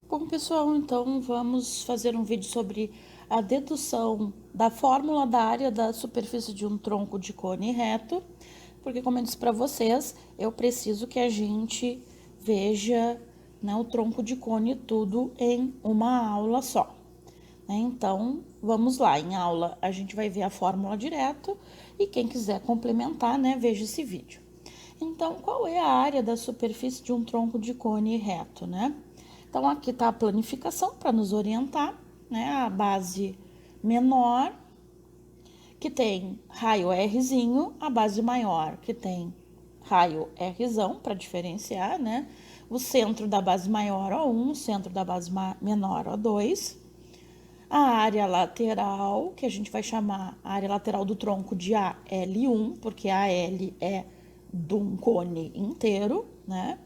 Bom, pessoal, então vamos fazer um vídeo sobre a dedução da fórmula da área da superfície de um tronco de cone reto, porque, como eu disse para vocês, eu preciso que a gente veja, né, o tronco de cone tudo em uma aula só. Então, vamos lá, em aula a gente vai ver a fórmula direto e quem quiser complementar, né, veja esse vídeo. Então, qual é a área da superfície de um tronco de cone reto, né? Então, aqui está a planificação para nos orientar, né? A base menor, que tem raio Rzinho, a base maior, que tem raio Rzão, para diferenciar, né? O centro da base maior, O1, o centro da base menor, O2. A área lateral, que a gente vai chamar a área lateral do tronco de AL1, porque AL é de um cone inteiro, né?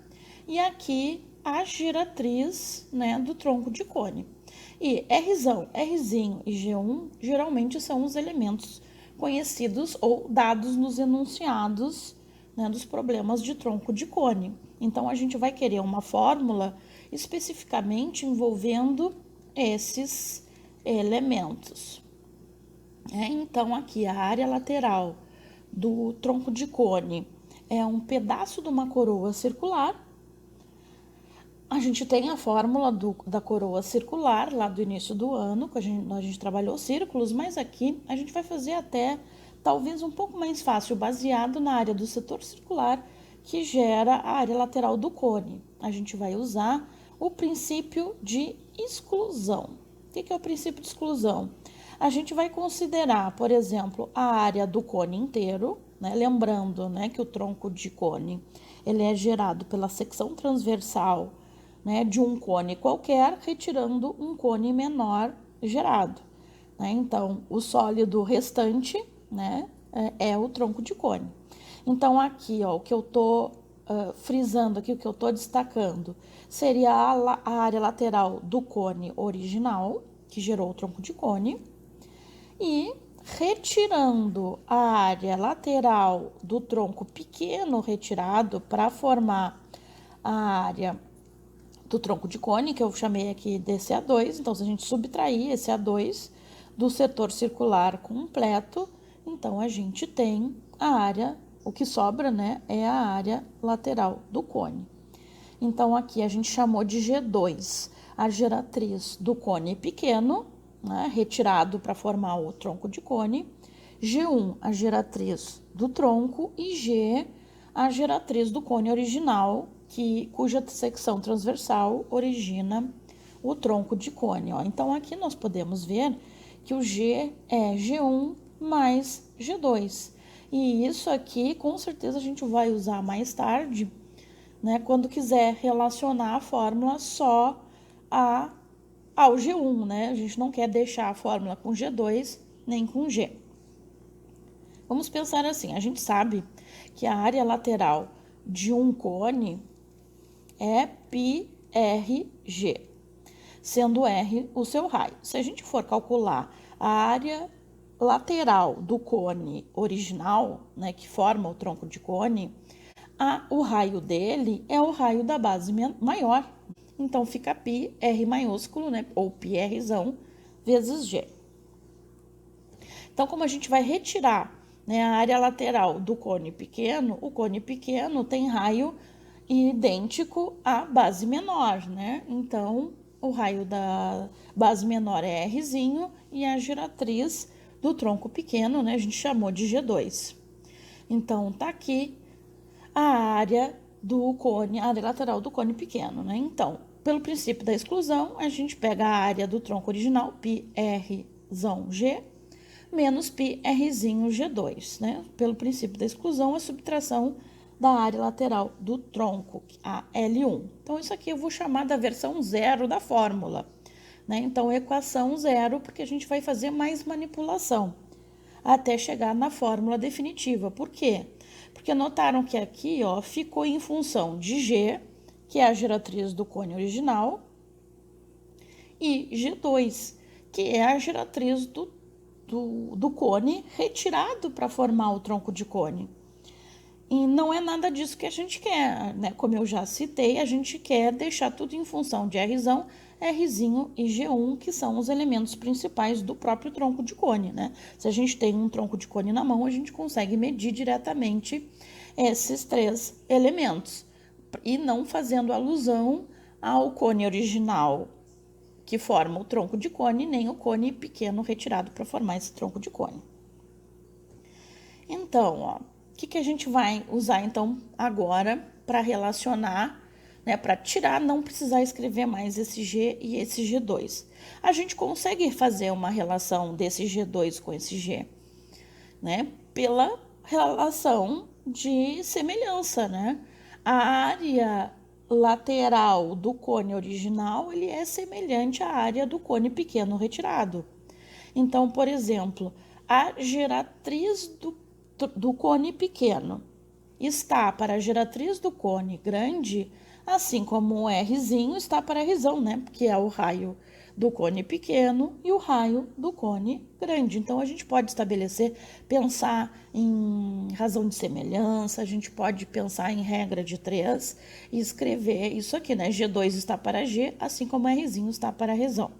E aqui a giratriz, né, do tronco de cone. E Rzão, Rzinho e G1 geralmente são os elementos conhecidos ou dados nos enunciados, né, dos problemas de tronco de cone. Então, a gente vai querer uma fórmula especificamente envolvendo esses elementos. Então, aqui a área lateral do tronco de cone é um pedaço de uma coroa circular. A gente tem a fórmula da coroa circular lá do início do ano, que a gente trabalhou círculos, mas aqui a gente vai fazer até talvez um pouco mais fácil, baseado na área do setor circular que gera a área lateral do cone. A gente vai usar o princípio de exclusão. O que é o princípio de exclusão? A gente vai considerar, por exemplo, a área do cone inteiro, né? Lembrando, né, que o tronco de cone ele é gerado pela secção transversal, né, de um cone qualquer, retirando um cone menor gerado. Né? Então, o sólido restante, né, é o tronco de cone. Então, aqui, ó, o que eu estou frisando aqui, o que eu estou destacando, seria a área lateral do cone original, que gerou o tronco de cone, e retirando a área lateral do tronco pequeno retirado para formar a área do tronco de cone, que eu chamei aqui de A2. Então, se a gente subtrair esse A2 do setor circular completo, então a gente tem a área, o que sobra, né, é a área lateral do cone. Então, aqui a gente chamou de G2, a geratriz do cone pequeno, né, retirado para formar o tronco de cone, G1, a geratriz do tronco, e G, a geratriz do cone original, cuja secção transversal origina o tronco de cone. Ó. Então, aqui nós podemos ver que o G é G1 mais G2. E isso aqui, com certeza, a gente vai usar mais tarde, né, quando quiser relacionar a fórmula só ao G1, né? A gente não quer deixar a fórmula com G2 nem com G. Vamos pensar assim, a gente sabe que a área lateral de um cone é πRG, sendo R o seu raio. Se a gente for calcular a área lateral do cone original, né, que forma o tronco de cone, o raio dele é o raio da base maior. Então, fica π, R maiúsculo, né, ou πRzão, vezes G. Então, como a gente vai retirar, né, a área lateral do cone pequeno, o cone pequeno tem raio idêntico à base menor, né? Então, o raio da base menor é Rzinho e a geratriz do tronco pequeno, né, a gente chamou de G2. Então, tá aqui a área do cone, a área lateral do cone pequeno, né? Então, pelo princípio da exclusão, a gente pega a área do tronco original, πRzão G, menos πRzinho G2, né? Pelo princípio da exclusão, a subtração da área lateral do tronco, a L1. Então, isso aqui eu vou chamar da versão zero da fórmula, né? Então, equação zero, porque a gente vai fazer mais manipulação até chegar na fórmula definitiva. Por quê? Porque notaram que aqui, ó, ficou em função de G, que é a geratriz do cone original, e G2, que é a geratriz do cone retirado para formar o tronco de cone. E não é nada disso que a gente quer, né? Como eu já citei, a gente quer deixar tudo em função de Rzão, Rzinho e G1, que são os elementos principais do próprio tronco de cone, né? Se a gente tem um tronco de cone na mão, a gente consegue medir diretamente esses 3 elementos. E não fazendo alusão ao cone original, que forma o tronco de cone, nem o cone pequeno retirado para formar esse tronco de cone. Então, ó, o que a gente vai usar então agora para relacionar, né, para tirar, não precisar escrever mais esse G e esse G2. A gente consegue fazer uma relação desse G2 com esse G, né, pela relação de semelhança, né? A área lateral do cone original, ele é semelhante à área do cone pequeno retirado. Então, por exemplo, a geratriz do cone pequeno está para a geratriz do cone grande, assim como o Rzinho está para Rzão, né? Que é o raio do cone pequeno e o raio do cone grande. Então, a gente pode estabelecer, pensar em razão de semelhança, a gente pode pensar em regra de 3 e escrever isso aqui, né? G2 está para G, assim como Rzinho está para Rzão.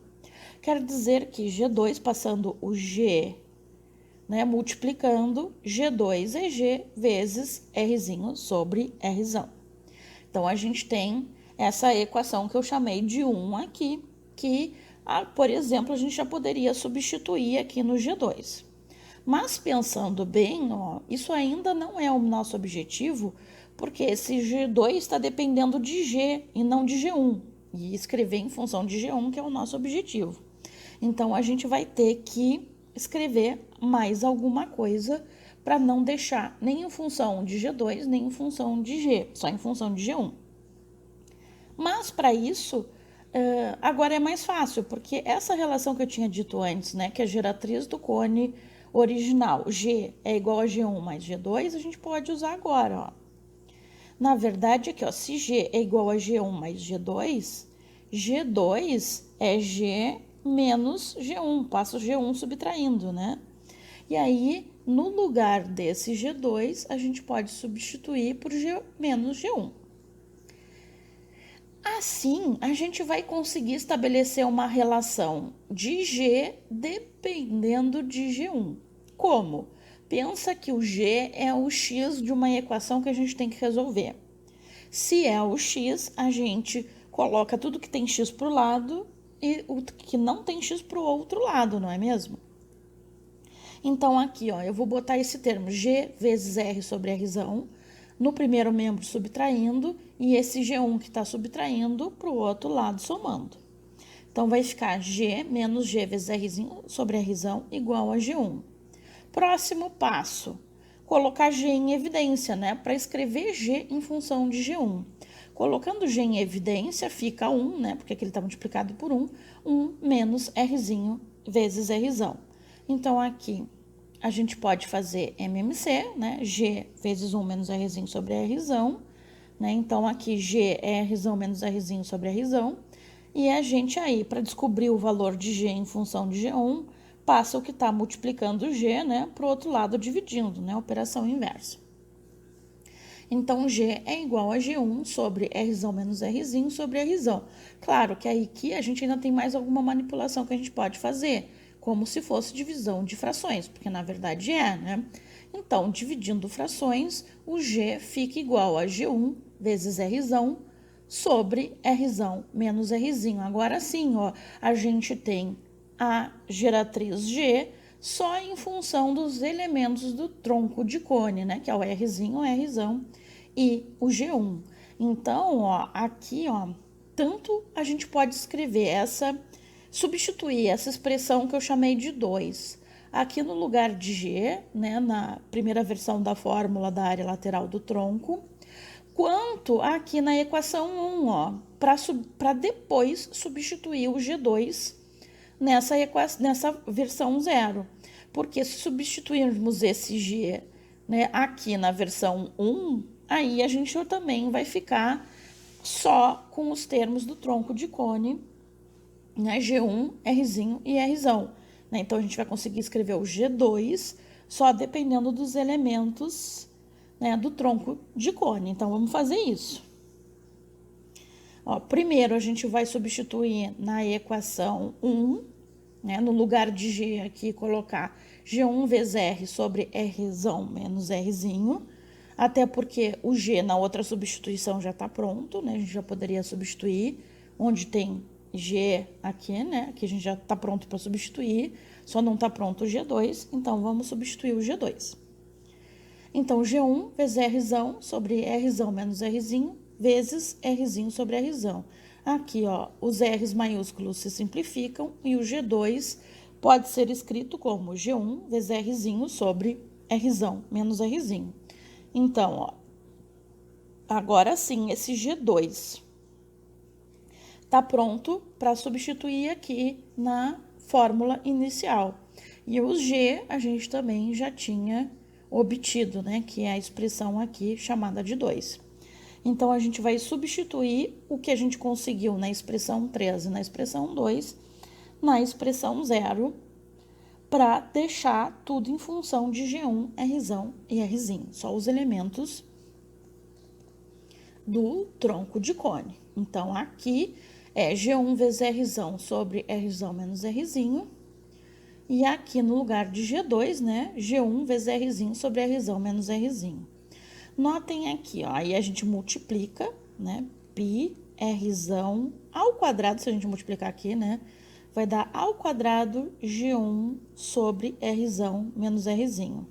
Quer dizer que G2, passando o G, né, multiplicando, G2 é G vezes Rzinho sobre Rzão. Então, a gente tem essa equação que eu chamei de 1 aqui, que, por exemplo, a gente já poderia substituir aqui no G2. Mas, pensando bem, ó, isso ainda não é o nosso objetivo, porque esse G2 está dependendo de G e não de G1. E escrever em função de G1, que é o nosso objetivo. Então, a gente vai ter que escrever mais alguma coisa para não deixar nem em função de G2, nem em função de G, só em função de G1. Mas, para isso, agora é mais fácil, porque essa relação que eu tinha dito antes, né, que a geratriz do cone original, G é igual a G1 mais G2, a gente pode usar agora, ó. Na verdade, aqui, ó, se G é igual a G1 mais G2, G2 é G menos G1, passo G1 subtraindo, né? E aí, no lugar desse G2, a gente pode substituir por G menos G1. Assim, a gente vai conseguir estabelecer uma relação de G dependendo de G1. Como? Pensa que o G é o x de uma equação que a gente tem que resolver. Se é o x, a gente coloca tudo que tem x para o lado e o que não tem x para o outro lado, não é mesmo? Então, aqui, ó, eu vou botar esse termo G vezes R sobre Rzão no primeiro membro subtraindo e esse G1 que está subtraindo para o outro lado somando. Então, vai ficar G menos G vezes Rzinho sobre Rzão igual a G1. Próximo passo, colocar G em evidência, né? Para escrever G em função de G1. Colocando G em evidência, fica 1, né? Porque aqui ele está multiplicado por 1, 1 menos Rzinho vezes Rzão. Então, aqui a gente pode fazer MMC, né? G vezes 1 menos Rzinho sobre Rzão, né? Então, aqui G é Rzão menos Rzinho sobre Rzão. E a gente aí, para descobrir o valor de G em função de G1, passa o que está multiplicando G, né? Para o outro lado dividindo, né? Operação inversa. Então, G é igual a G1 sobre Rzão menos Rzinho sobre Rzão. Claro que aí aqui a gente ainda tem mais alguma manipulação que a gente pode fazer, como se fosse divisão de frações, porque na verdade é, né? Então, dividindo frações, o G fica igual a G1 vezes Rzão sobre Rzão menos Rzinho. Agora sim, ó, a gente tem a geratriz G só em função dos elementos do tronco de cone, né? Que é o Rzinho, o Rzão e o G1. Então, ó, aqui, ó, tanto a gente pode escrever substituir essa expressão que eu chamei de 2. Aqui no lugar de G, né, na primeira versão da fórmula da área lateral do tronco, quanto aqui na equação 1, ó, para depois substituir o G2 nessa versão 0. Porque se substituirmos esse G, né, aqui na versão 1, aí a gente também vai ficar só com os termos do tronco de cone, né, G1, Rzinho e Rzão. Né? Então, a gente vai conseguir escrever o G2 só dependendo dos elementos né, do tronco de cone. Então, vamos fazer isso. Ó, primeiro, a gente vai substituir na equação 1, né, no lugar de G aqui, colocar G1 vezes R sobre Rzão menos Rzinho, até porque o G na outra substituição já está pronto, né, a gente já poderia substituir, onde tem G aqui, né, aqui a gente já está pronto para substituir, só não está pronto o G2, então vamos substituir o G2. Então, G1 vezes Rzão sobre Rzão menos Rzinho, vezes Rzinho sobre Rzão. Aqui, ó, os R's maiúsculos se simplificam e o G2 pode ser escrito como G1 vezes Rzinho sobre Rzão menos Rzinho. Então, ó, agora sim, esse G2 tá pronto para substituir aqui na fórmula inicial. E o G a gente também já tinha obtido, né, que é a expressão aqui chamada de 2. Então, a gente vai substituir o que a gente conseguiu na expressão 13, na expressão 2, na expressão 0, para deixar tudo em função de G1, Rzão e Rzinho, só os elementos do tronco de cone. Então, aqui é G1 vezes Rzão sobre Rzão menos Rzinho, e aqui no lugar de G2, né, G1 vezes Rzinho sobre Rzão menos Rzinho. Notem aqui, ó, aí a gente multiplica, né, π Rzão ao quadrado, se a gente multiplicar aqui, né, vai dar ao quadrado G1 sobre Rzão menos Rzinho,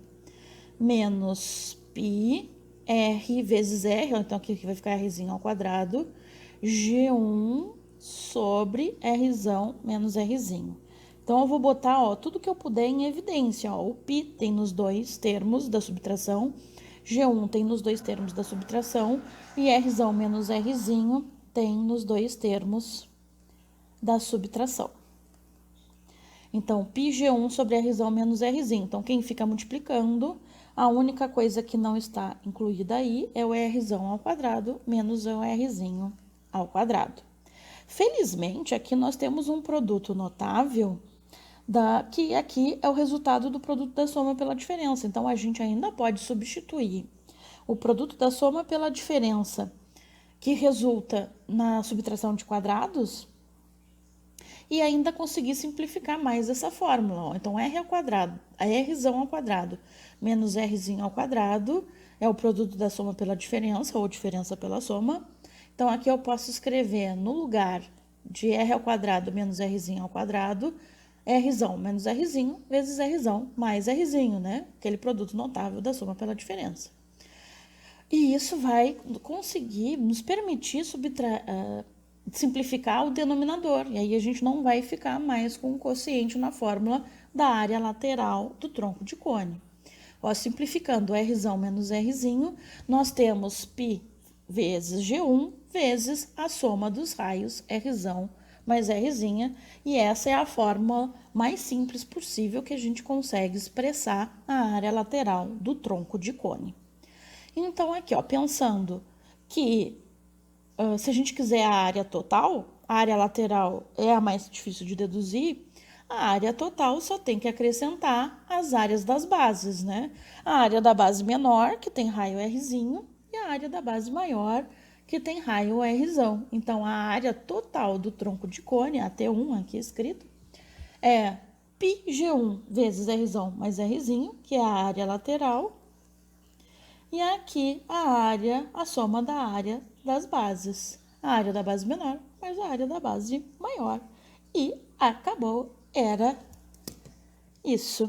menos π R vezes R, então aqui vai ficar Rzinho ao quadrado, G1 sobre Rzão menos Rzinho. Então, eu vou botar, ó, tudo que eu puder em evidência, ó, o π tem nos dois termos da subtração, G1 tem nos dois termos da subtração e Rzão menos Rzinho tem nos dois termos da subtração. Então, πg1 sobre Rzão menos Rzinho. Então, quem fica multiplicando, a única coisa que não está incluída aí é o Rzão ao quadrado menos o Rzinho ao quadrado. Felizmente, aqui nós temos um produto notável, que aqui é o resultado do produto da soma pela diferença. Então, a gente ainda pode substituir o produto da soma pela diferença, que resulta na subtração de quadrados, e ainda conseguir simplificar mais essa fórmula. Então, R ao quadrado, Rzão ao quadrado menos Rzinho ao quadrado é o produto da soma pela diferença, ou diferença pela soma. Então, aqui eu posso escrever no lugar de R ao quadrado menos Rzinho ao quadrado, Rzão menos Rzinho vezes Rzão mais Rzinho, né? Aquele produto notável da soma pela diferença. E isso vai conseguir nos permitir simplificar o denominador. E aí a gente não vai ficar mais com o quociente na fórmula da área lateral do tronco de cone. Ó, simplificando Rzão menos Rzinho, nós temos π vezes G1 vezes a soma dos raios Rzão mais Rzinha, e essa é a fórmula mais simples possível que a gente consegue expressar a área lateral do tronco de cone. Então, aqui, ó, pensando que se a gente quiser a área total, a área lateral é a mais difícil de deduzir, a área total só tem que acrescentar as áreas das bases, né? A área da base menor, que tem raio Rzinho, e a área da base maior, que tem raio Rzão. Então, a área total do tronco de cone, a T1 aqui escrito, é πg1 vezes Rzão mais Rzinho, que é a área lateral, e aqui a soma da área das bases. A área da base menor mais a área da base maior. E acabou, era isso.